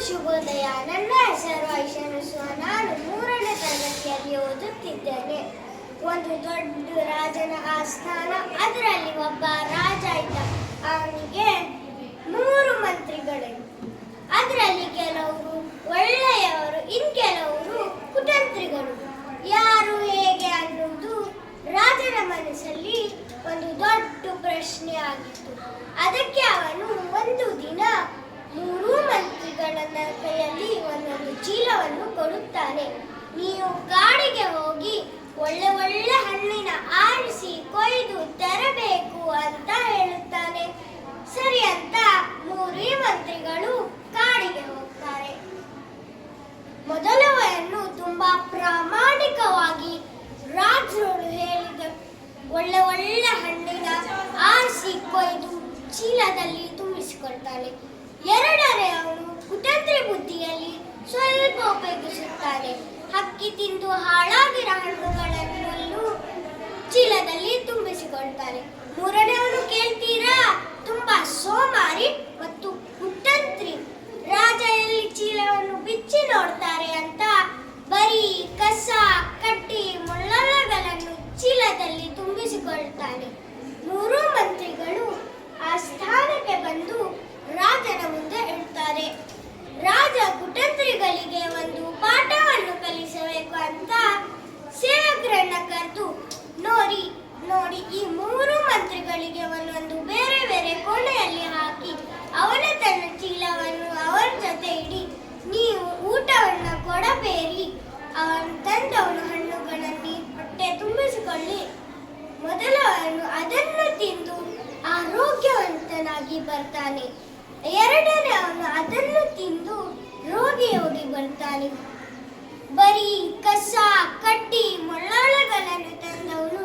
ಶುಭೋದಯ. ನನ್ನ ಹೆಸರು ಐಶಾನುಸುವ. ನಾನು 3ನೇ ತರಗತಿಯಲ್ಲಿ ಓದುತ್ತಿದ್ದೇನೆ. ಒಂದು ದೊಡ್ಡ ರಾಜನ ಆಸ್ಥಾನ. ಅದರಲ್ಲಿ ಒಬ್ಬ ರಾಜ ಇದ್ದ. ಅವನಿಗೆ 3 ಮಂತ್ರಿಗಳಿದ್ದರು. ಅದರಲ್ಲಿ ಕೆಲವರು ಒಳ್ಳೆಯವರು, ಇನ್ನು ಕೆಲವರು ಕುತಂತ್ರಿಗಳು. ಯಾರು ಹೇಗೆ ಅನ್ನುವುದು ರಾಜನ ಮನಸ್ಸಲ್ಲಿ ಒಂದು ದೊಡ್ಡ ಪ್ರಶ್ನೆ ಆಗಿತ್ತು. ಅದಕ್ಕೆ ಅವನು ಒಂದು ದಿನ 3 ಮಂತ್ರಿಗಳನ್ನ ಕೈಯಲ್ಲಿ ಒಂದೊಂದು ಚೀಲವನ್ನು ಕೊಡುತ್ತಾನೆ. ನೀವು ಕಾಡಿಗೆ ಹೋಗಿ ಒಳ್ಳೆ ಒಳ್ಳೆ ಹಣ್ಣಿನ ಆರಿಸಿ ಕೊಯ್ದು ತರಬೇಕು ಅಂತ ಹೇಳುತ್ತಾನೆ. ಸರಿ ಅಂತ 3 ಮಂತ್ರಿಗಳು ಕಾಡಿಗೆ ಹೋಗ್ತಾರೆ. ಮೊದಲವನು ತುಂಬಾ ಪ್ರಾಮಾಣಿಕವಾಗಿ ರಾಜರು ಹೇಳಿದ ಒಳ್ಳೆ ಒಳ್ಳೆ ಹಣ್ಣಿನ ಆರಿಸಿ ಕೊಯ್ದು ಚೀಲದಲ್ಲಿ ತುಂಬಿಸಿಕೊಳ್ತಾನೆ. 2ನೇ ಅವನು ಕುತಂತ್ರಿ ಬುದ್ಧಿಯಲ್ಲಿ ಸ್ವಲ್ಪ ಉಪಯೋಗಿಸುತ್ತಾನೆ. ಹಕ್ಕಿ ತಿಂದು ಹಾಳಾಗಿರೋ ಹಣ್ಣುಗಳನ್ನು ಚೀಲದಲ್ಲಿ ತುಂಬಿಸಿಕೊಳ್ತಾನೆ. 3ನೇ ಅವನು ಕೇಳ್ತೀರಾ, ತುಂಬಾ ಸೋಮಾರಿ ಮತ್ತು ಕುತಂತ್ರಿ. ರಾಜ ಎಲ್ಲಿ ಚೀಲವನ್ನು ಬಿಚ್ಚಿ ನೋಡ್ತಾರೆ ಅಂತ ಬರೀ ಕಸ, ಕಡ್ಡಿ, ಮುಳ್ಳಗಳನ್ನು ಚೀಲದಲ್ಲಿ ತುಂಬಿಸಿಕೊಳ್ತಾನೆ. 3 ಮಂತ್ರಿಗಳು ಆ ಸ್ಥಾನಕ್ಕೆ ಬಂದು ರಾಜನ ಮುಂದೆ ಇಡ್ತಾರೆ. ರಾಜ ಕುತಂತ್ರಿಗಳಿಗೆ ಒಂದು ಪಾಠವನ್ನು ಕಲಿಸಬೇಕು ಅಂತ ಸೇವಕರನ್ನ ಕರೆದು ನೋಡಿ ಈ 3 ಮಂತ್ರಿಗಳಿಗೆ ಒಂದೊಂದು ಬೇರೆ ಬೇರೆ ಕೋಣೆಯಲ್ಲಿ ಹಾಕಿ ಅವನ ತನ್ನ ಚೀಲವನ್ನು ಅವರ ಜೊತೆ ಇಡಿ. ನೀವು ಊಟವನ್ನು ಕೊಡಬೇಡಿ. ಅವನು ತಂದವನು ಹಣ್ಣುಗಳಲ್ಲಿ ಹೊಟ್ಟೆ ತುಂಬಿಸಿಕೊಳ್ಳಿ. ಮೊದಲವನು ಅದನ್ನು ತಿಂದು ಆರೋಗ್ಯವಂತನಾಗಿ ಬರ್ತಾನೆ. 2ನೇ ಅವನು ಅದನ್ನು ತಿಂದು ರೋಗಿಯಾಗಿ ಬರ್ತಾನೆ. ಬರೀ ಕಸ, ಕಡ್ಡಿ, ಮುಳ್ಳಗಳನ್ನು ತಂದವನು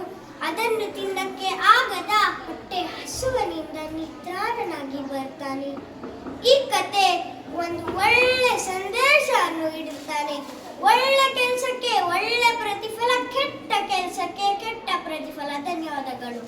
ಅದನ್ನು ತಿನ್ನಕ್ಕೆ ಆಗದ ಹೊಟ್ಟೆ ಹಸುವಿನಿಂದ ನಿತ್ರಾಣನಾಗಿ ಬರ್ತಾನೆ. ಈ ಕತೆ ಒಂದು ಒಳ್ಳೆ ಸಂದೇಶವನ್ನು ಇಡುತ್ತಾನೆ. ಒಳ್ಳೆ ಕೆಲಸಕ್ಕೆ ಒಳ್ಳೆ ಪ್ರತಿಫಲ, ಕೆಟ್ಟ ಕೆಲಸಕ್ಕೆ ಕೆಟ್ಟ ಪ್ರತಿಫಲ. ಧನ್ಯವಾದಗಳು.